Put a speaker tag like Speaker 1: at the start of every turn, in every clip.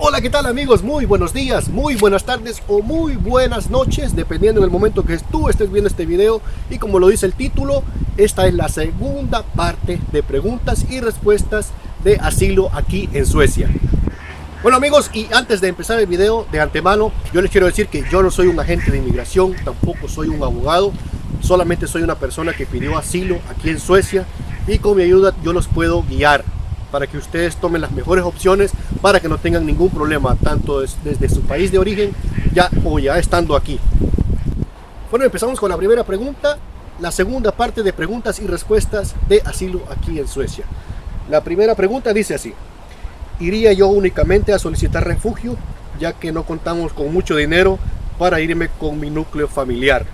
Speaker 1: Hola, ¿qué tal amigos? Muy buenos días, muy buenas tardes o muy buenas noches, dependiendo del momento que tú estés viendo este video. Y como lo dice el título, esta es la segunda parte de preguntas y respuestas de asilo aquí en Suecia. Bueno amigos, y antes de empezar el video, de antemano, yo les quiero decir que yo no soy un agente de inmigración, tampoco soy un abogado, solamente soy una persona que pidió asilo aquí en Suecia y con mi ayuda yo los puedo guiar para que ustedes tomen las mejores opciones para que no tengan ningún problema, tanto desde su país de origen o ya estando aquí. Bueno, empezamos con la primera pregunta, la segunda parte de preguntas y respuestas de asilo aquí en Suecia. La primera pregunta dice así: ¿iría yo únicamente a solicitar refugio, ya que no contamos con mucho dinero para irme con mi núcleo familiar?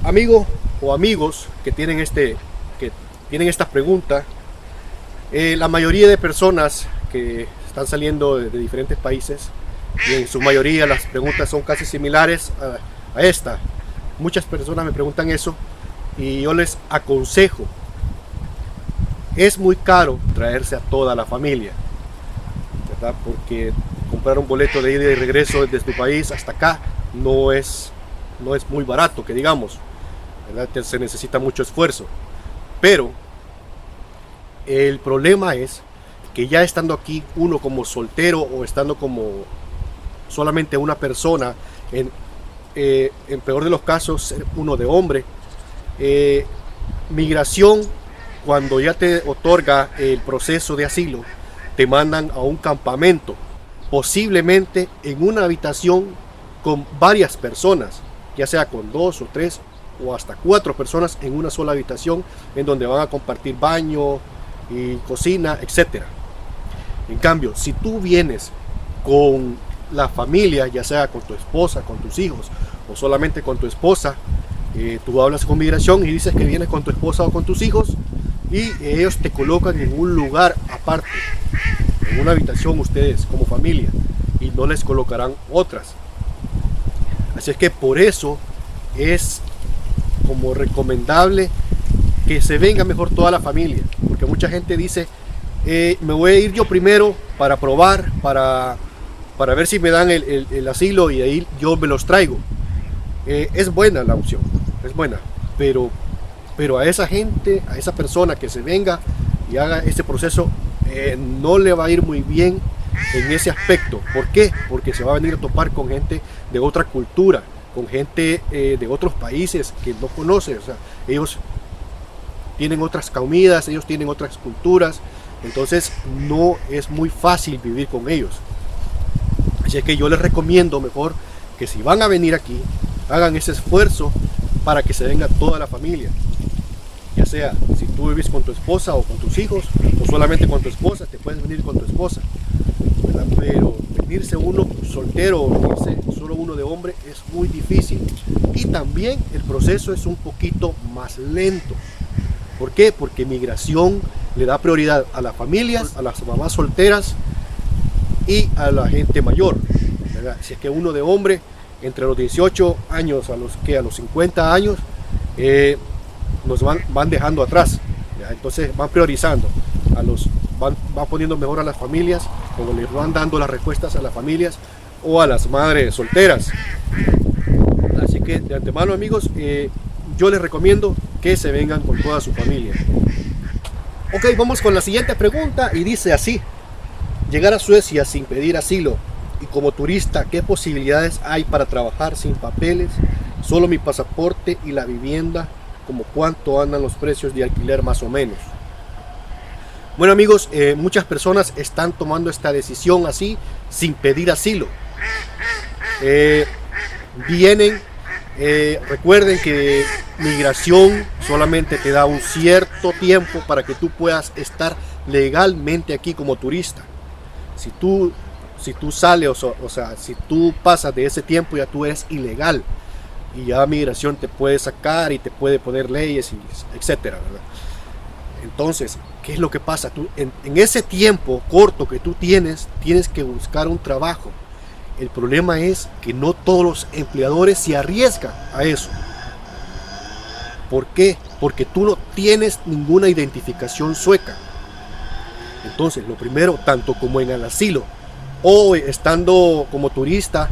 Speaker 1: Amigo o amigos que tienen esta pregunta, la mayoría de personas que están saliendo de diferentes países, y en su mayoría las preguntas son casi similares a esta. Muchas personas me preguntan eso y yo les aconsejo: es muy caro traerse a toda la familia, ¿verdad? Porque comprar un boleto de ida y regreso desde tu país hasta acá no es muy barato, que digamos, ¿verdad? Se necesita mucho esfuerzo. Pero el problema es que ya estando aquí uno como soltero o estando como solamente una persona, en peor de los casos uno de hombre, migración, cuando ya te otorga el proceso de asilo, te mandan a un campamento, posiblemente en una habitación con varias personas, ya sea con 2 o 3 o hasta 4 personas en una sola habitación, en donde van a compartir baño y cocina, etcétera. En cambio, si tú vienes con la familia, ya sea con tu esposa, con tus hijos o solamente con tu esposa, tú hablas con migración y dices que vienes con tu esposa o con tus hijos y ellos te colocan en un lugar aparte, en una habitación ustedes como familia, y no les colocarán otras. Así es que por eso es como recomendable que se venga mejor toda la familia, porque mucha gente dice: me voy a ir yo primero para probar, para ver si me dan el asilo y ahí yo me los traigo. Es buena la opción, es buena, pero a esa gente, a esa persona que se venga y haga este proceso, no le va a ir muy bien en ese aspecto. ¿Por qué? Porque se va a venir a topar con gente de otra cultura, con gente de otros países que no conoce. O sea, ellos tienen otras comidas, ellos tienen otras culturas, entonces no es muy fácil vivir con ellos. Así es que yo les recomiendo mejor que si van a venir aquí, hagan ese esfuerzo para que se venga toda la familia, ya sea si tú vives con tu esposa o con tus hijos, o solamente con tu esposa, te puedes venir con tu esposa, ¿verdad? Pero venirse uno soltero o venirse solo uno de hombre es muy difícil, y también el proceso es un poquito más lento. ¿Por qué? Porque migración le da prioridad a las familias, a las mamás solteras y a la gente mayor, ¿verdad? Si es que uno de hombre, entre los 18 años a los 50 años, nos van dejando atrás, ¿ya? Entonces van priorizando, van poniendo mejor a las familias, como les van dando las respuestas a las familias o a las madres solteras. Así que de antemano amigos, yo les recomiendo que se vengan con toda su familia. Ok, vamos con la siguiente pregunta y dice así: llegar a Suecia sin pedir asilo y como turista, ¿qué posibilidades hay para trabajar sin papeles? Solo mi pasaporte y la vivienda. ¿Como cuánto andan los precios de alquiler más o menos? Bueno amigos, muchas personas están tomando esta decisión así, sin pedir asilo. Recuerden que migración solamente te da un cierto tiempo para que tú puedas estar legalmente aquí como turista. Si tú sales, o sea, si tú pasas de ese tiempo, ya tú eres ilegal y ya migración te puede sacar y te puede poner leyes, etcétera, ¿verdad? Entonces, ¿qué es lo que pasa? Tú en ese tiempo corto que tú tienes que buscar un trabajo. El problema es que no todos los empleadores se arriesgan a eso. ¿Por qué? Porque tú no tienes ninguna identificación sueca. Entonces, lo primero, tanto como en el asilo o estando como turista,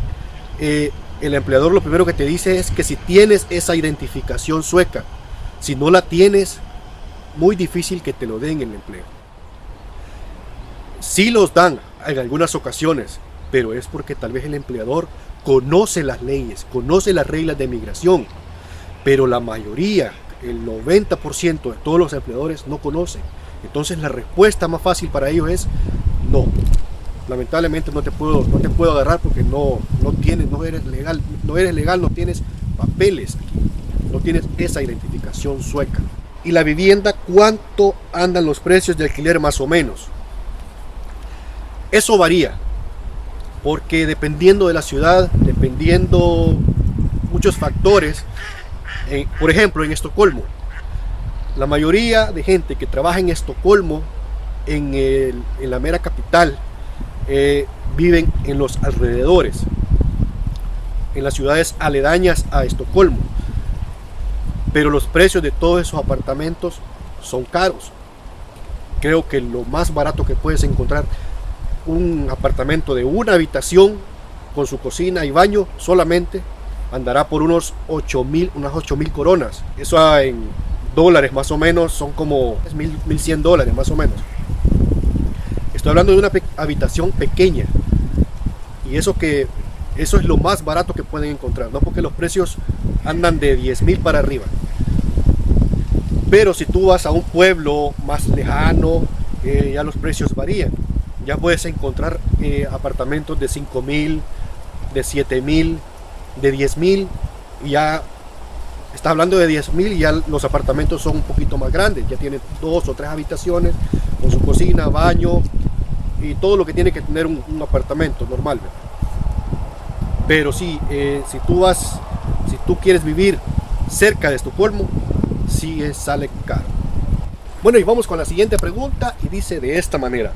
Speaker 1: el empleador lo primero que te dice es que si tienes esa identificación sueca, si no la tienes, muy difícil que te lo den el empleo. Sí los dan en algunas ocasiones, pero es porque tal vez el empleador conoce las leyes, conoce las reglas de migración, pero la mayoría, el 90% de todos los empleadores no conocen. Entonces la respuesta más fácil para ellos es no. Lamentablemente no te puedo agarrar porque no eres legal, no tienes papeles aquí, no tienes esa identificación sueca. Y la vivienda, ¿cuánto andan los precios de alquiler más o menos? Eso varía, porque dependiendo de la ciudad, dependiendo muchos factores. Por ejemplo, en Estocolmo, la mayoría de gente que trabaja en Estocolmo, en la mera capital, viven en los alrededores, en las ciudades aledañas a Estocolmo, pero los precios de todos esos apartamentos son caros. Creo que lo más barato que puedes encontrar, un apartamento de una habitación con su cocina y baño solamente, andará por unas 8.000 coronas. Eso en dólares más o menos son como $1,100 más o menos. Estoy hablando de una habitación pequeña, y eso es lo más barato que pueden encontrar, no porque los precios andan de 10.000 para arriba. Pero si tú vas a un pueblo más lejano, ya los precios varían. Ya puedes encontrar apartamentos de 5.000, de 7.000, de 10.000, y ya está hablando de 10.000 y ya los apartamentos son un poquito más grandes, ya tienen 2 o 3 habitaciones con su cocina, baño y todo lo que tiene que tener un apartamento normal, ¿verdad? Pero sí, si tú quieres vivir cerca de Estocolmo, sí sale caro. Bueno, y vamos con la siguiente pregunta, y dice de esta manera: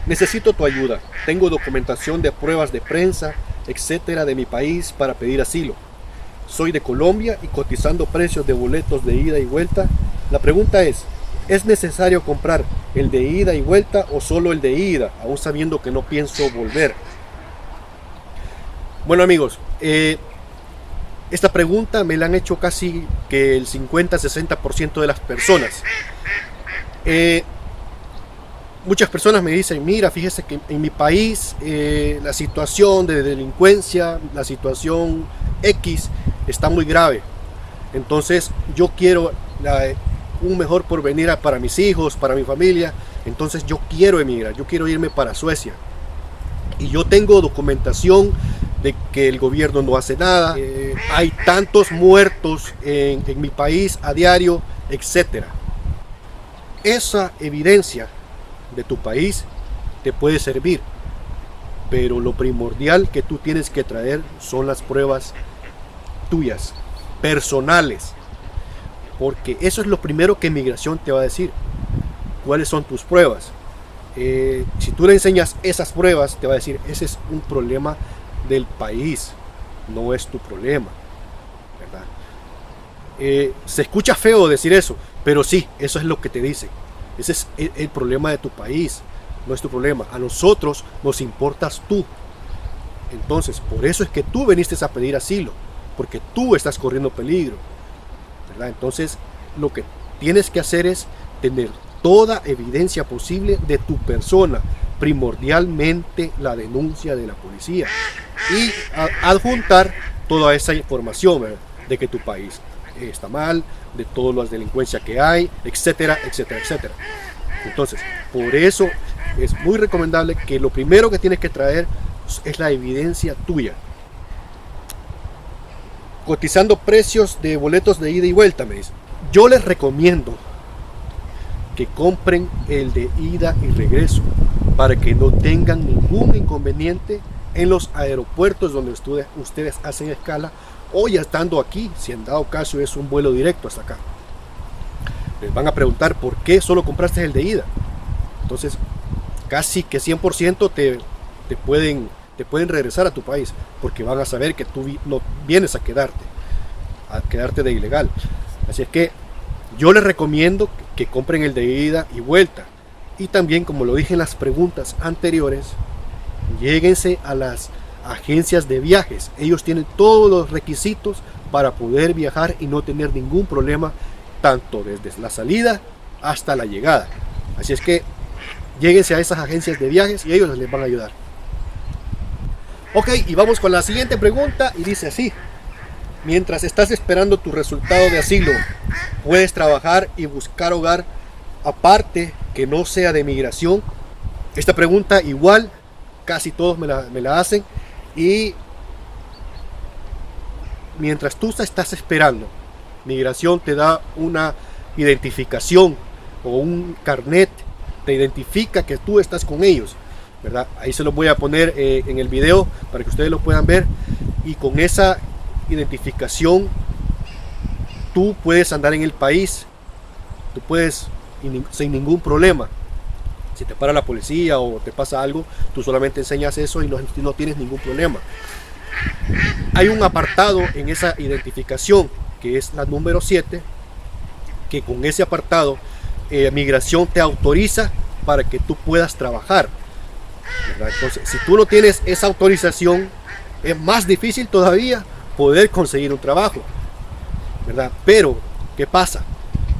Speaker 1: necesito tu ayuda. Tengo documentación de pruebas de prensa, etcétera, de mi país para pedir asilo. Soy de Colombia y cotizando precios de boletos de ida y vuelta. La pregunta es necesario comprar el de ida y vuelta o solo el de ida, aún sabiendo que no pienso volver? Bueno, amigos, esta pregunta me la han hecho casi que el 50-60% de las personas. Muchas personas me dicen: mira, fíjese que en mi país la situación de delincuencia, la situación X está muy grave. Entonces yo quiero un mejor porvenir para mis hijos, para mi familia. Entonces yo quiero emigrar, yo quiero irme para Suecia. Y yo tengo documentación de que el gobierno no hace nada. Hay tantos muertos en mi país a diario, etcétera. Esa evidencia de tu país te puede servir, pero lo primordial que tú tienes que traer son las pruebas tuyas, personales, porque eso es lo primero que migración te va a decir. ¿Cuáles son tus pruebas? Si tú le enseñas esas pruebas, te va a decir: ese es un problema del país, no es tu problema, ¿verdad? Se escucha feo decir eso, pero sí, eso es lo que te dicen. Ese es el problema de tu país, no es tu problema. A nosotros nos importas tú. Entonces, por eso es que tú viniste a pedir asilo, porque tú estás corriendo peligro, ¿verdad? Entonces, lo que tienes que hacer es tener toda evidencia posible de tu persona, primordialmente la denuncia de la policía, y adjuntar toda esa información, ¿verdad?, de que tu país está mal, de todas las delincuencias que hay, etcétera, etcétera, etcétera. Entonces, por eso es muy recomendable que lo primero que tienes que traer es la evidencia tuya. Cotizando precios de boletos de ida y vuelta, me dice. Yo les recomiendo que compren el de ida y regreso para que no tengan ningún inconveniente en los aeropuertos donde ustedes hacen escala, o ya estando aquí, si en dado caso es un vuelo directo hasta acá. Les van a preguntar: ¿por qué solo compraste el de ida? Entonces, casi que 100% te pueden regresar a tu país, porque van a saber que tú no vienes a quedarte de ilegal. Así es que yo les recomiendo que compren el de ida y vuelta. Y también, como lo dije en las preguntas anteriores, lléguense a las agencias de viajes. Ellos tienen todos los requisitos para poder viajar y no tener ningún problema, tanto desde la salida hasta la llegada. Así es que lléguense a esas agencias de viajes y ellos les van a ayudar. Ok, y vamos con la siguiente pregunta, y dice así: mientras estás esperando tu resultado de asilo, ¿puedes trabajar y buscar hogar aparte que no sea de migración? Esta pregunta igual casi todos me la hacen, y mientras tú estás esperando, migración te da una identificación o un carnet, te identifica que tú estás con ellos, ¿verdad? Ahí se los voy a poner en el video para que ustedes lo puedan ver, y con esa identificación tú puedes andar en el país, tú puedes sin ningún problema. Si te para la policía o te pasa algo, tú solamente enseñas eso y no tienes ningún problema. Hay un apartado en esa identificación que es la número 7, que con ese apartado migración te autoriza para que tú puedas trabajar, ¿verdad? Entonces, si tú no tienes esa autorización, es más difícil todavía poder conseguir un trabajo, ¿verdad? Pero, ¿qué pasa?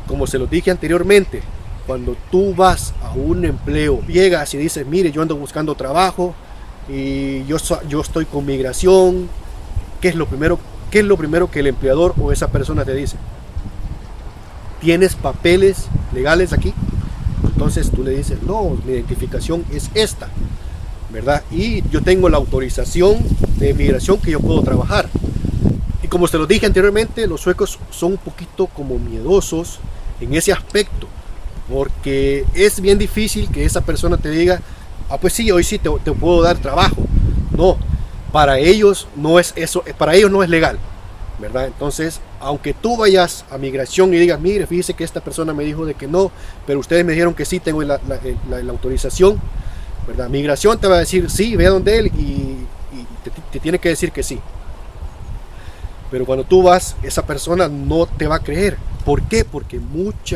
Speaker 1: Como se los dije anteriormente, cuando tú vas a un empleo, llegas y dices, mire, yo ando buscando trabajo y yo estoy con migración, ¿qué es lo primero que el empleador o esa persona te dice? ¿Tienes papeles legales aquí? Entonces tú le dices, no, mi identificación es esta, ¿verdad? Y yo tengo la autorización de migración que yo puedo trabajar. Y como se lo dije anteriormente, los suecos son un poquito como miedosos en ese aspecto, porque es bien difícil que esa persona te diga, ah, pues sí, hoy sí te puedo dar trabajo. No, para ellos no es eso, para ellos no es legal, ¿verdad? Entonces, aunque tú vayas a migración y digas, mire, fíjese que esta persona me dijo de que no, pero ustedes me dijeron que sí, tengo la autorización, ¿verdad? Migración te va a decir, sí, ve a donde él y te tiene que decir que sí. Pero cuando tú vas, esa persona no te va a creer. ¿Por qué? Porque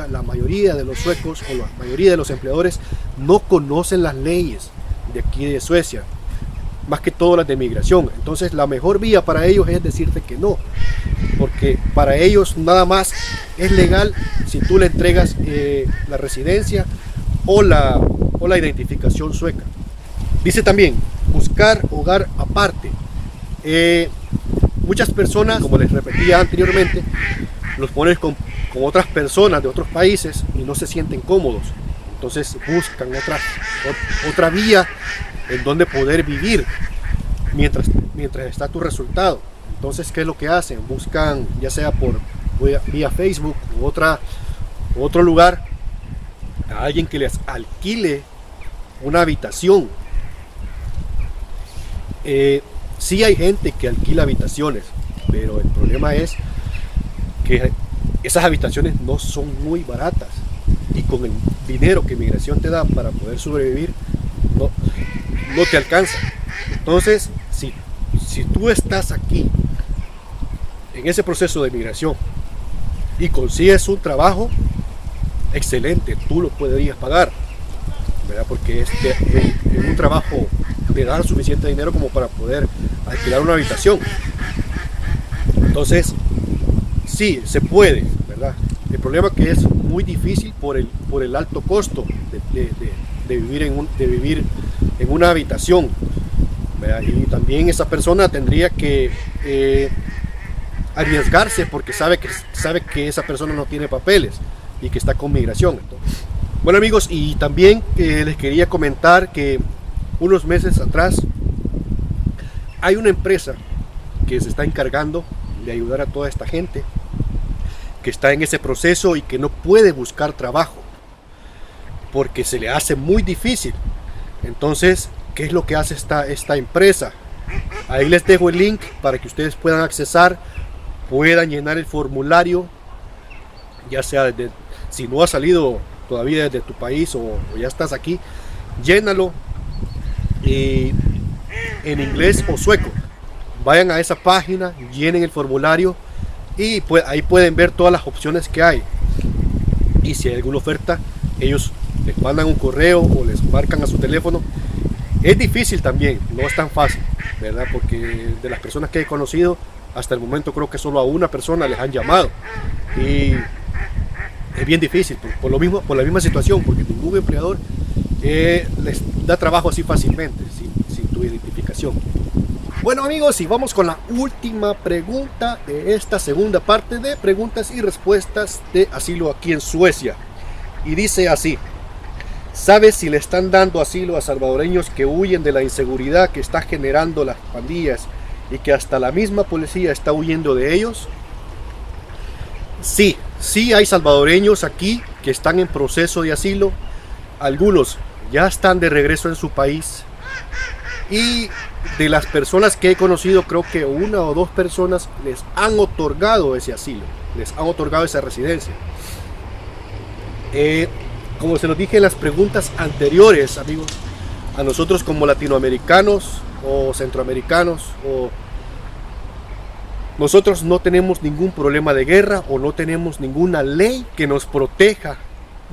Speaker 1: la mayoría de los suecos o la mayoría de los empleadores no conocen las leyes de aquí de Suecia, más que todo las de migración. Entonces la mejor vía para ellos es decirte que no, porque para ellos nada más es legal si tú le entregas la residencia o la identificación sueca. Dice también, buscar hogar aparte. Muchas personas, como les repetía anteriormente, los ponen con otras personas de otros países y no se sienten cómodos. Entonces buscan otra vía en donde poder vivir mientras está tu resultado. Entonces, ¿qué es lo que hacen? Buscan, ya sea vía Facebook u otro lugar, a alguien que les alquile una habitación. Sí hay gente que alquila habitaciones, pero el problema es que esas habitaciones no son muy baratas, y con el dinero que migración te da para poder sobrevivir no te alcanza. Entonces, si tú estás aquí en ese proceso de migración y consigues un trabajo excelente, tú lo podrías pagar, ¿verdad? Porque es un trabajo te da suficiente dinero como para poder alquilar una habitación. Entonces, sí, se puede, ¿verdad? El problema es que es muy difícil por el alto costo de vivir en una habitación, ¿verdad? Y también esa persona tendría que arriesgarse, porque sabe que esa persona no tiene papeles y que está con migración. Entonces, bueno, amigos, y también les quería comentar que unos meses atrás hay una empresa que se está encargando de ayudar a toda esta gente que está en ese proceso y que no puede buscar trabajo porque se le hace muy difícil. Entonces, ¿qué es lo que hace esta empresa? Ahí les dejo el link para que ustedes puedan accesar, puedan llenar el formulario, ya sea si no has salido todavía desde tu país o ya estás aquí, llénalo en inglés o sueco. Vayan a esa página, llenen el formulario y ahí pueden ver todas las opciones que hay, y si hay alguna oferta ellos les mandan un correo o les marcan a su teléfono. Es difícil también, no es tan fácil, ¿verdad? Porque de las personas que he conocido, hasta el momento creo que solo a una persona les han llamado. Y es bien difícil, por la misma situación, porque ningún empleador les da trabajo así fácilmente, sin tu identificación. Bueno amigos, y vamos con la última pregunta de esta segunda parte de preguntas y respuestas de asilo aquí en Suecia. Y dice así: ¿sabes si le están dando asilo a salvadoreños que huyen de la inseguridad que está generando las pandillas y que hasta la misma policía está huyendo de ellos? Sí, sí hay salvadoreños aquí que están en proceso de asilo. Algunos ya están de regreso en su país. Y de las personas que he conocido, creo que una o dos personas les han otorgado ese asilo, les han otorgado esa residencia. Como se los dije en las preguntas anteriores, amigos, a nosotros como latinoamericanos o centroamericanos, nosotros no tenemos ningún problema de guerra o no tenemos ninguna ley que nos proteja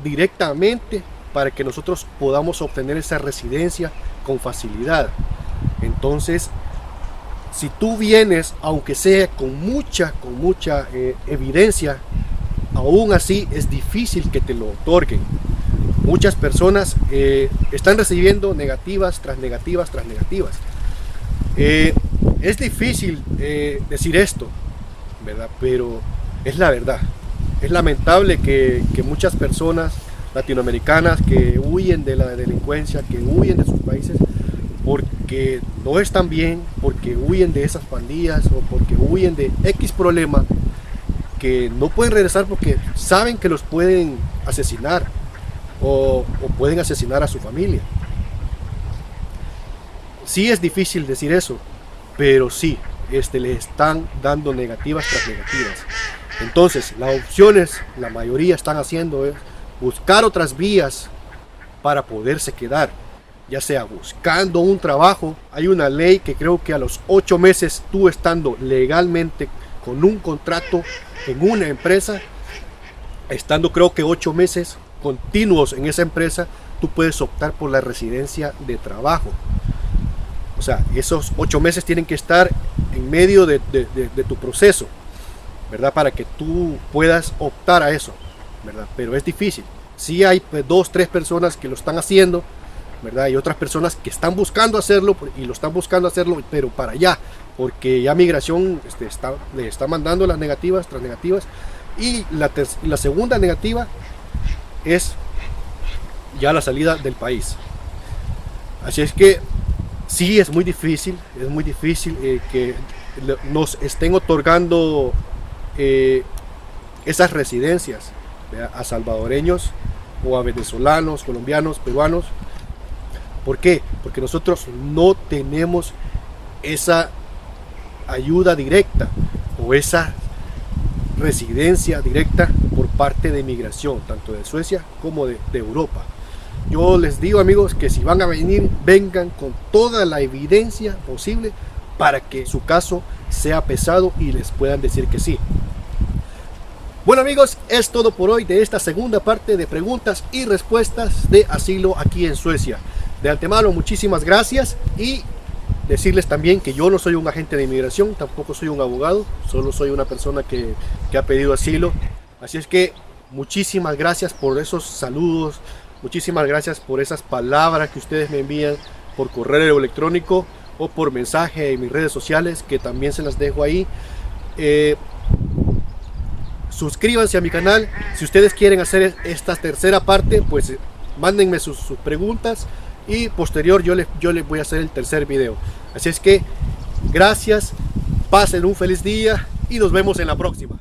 Speaker 1: directamente para que nosotros podamos obtener esa residencia con facilidad. Entonces, si tú vienes, aunque sea con mucha evidencia, aún así es difícil que te lo otorguen. Muchas personas están recibiendo negativas tras negativas tras negativas. Es difícil decir esto, ¿verdad? Pero es la verdad. Es lamentable que muchas personas latinoamericanas que huyen de la delincuencia, que huyen de sus países porque no están bien, porque huyen de esas pandillas o porque huyen de X problema, que no pueden regresar porque saben que los pueden asesinar o pueden asesinar a su familia. Sí es difícil decir eso, pero sí, le están dando negativas tras negativas. Entonces, las opciones, la mayoría están haciendo es buscar otras vías para poderse quedar, ya sea buscando un trabajo. Hay una ley que creo que a los 8 meses, tú estando legalmente con un contrato en una empresa, estando creo que 8 meses continuos en esa empresa, tú puedes optar por la residencia de trabajo. O sea, esos 8 meses tienen que estar en medio de tu proceso, ¿verdad? Para que tú puedas optar a eso, ¿verdad? Pero es difícil. Sí hay 2, 3 personas que lo están haciendo, ¿verdad? Hay otras personas que están buscando hacerlo y lo están buscando hacerlo, pero para allá, porque ya migración le está mandando las negativas tras negativas. Y la segunda negativa es ya la salida del país. Así es que sí es muy difícil que nos estén otorgando esas residencias, ¿verdad?, a salvadoreños o a venezolanos, colombianos, peruanos. ¿Por qué? Porque nosotros no tenemos esa ayuda directa o esa residencia directa por parte de migración, tanto de Suecia como de Europa. Yo les digo, amigos, que si van a venir, vengan con toda la evidencia posible para que su caso sea pesado y les puedan decir que sí. Bueno amigos, es todo por hoy de esta segunda parte de preguntas y respuestas de asilo aquí en Suecia. De antemano, muchísimas gracias, y decirles también que yo no soy un agente de inmigración, tampoco soy un abogado, solo soy una persona que ha pedido asilo. Así es que muchísimas gracias por esos saludos, muchísimas gracias por esas palabras que ustedes me envían por correo electrónico o por mensaje en mis redes sociales, que también se las dejo ahí. Suscríbanse a mi canal. Si ustedes quieren hacer esta tercera parte, pues mándenme sus preguntas y posterior yo les voy a hacer el tercer video. Así es que gracias, pasen un feliz día y nos vemos en la próxima.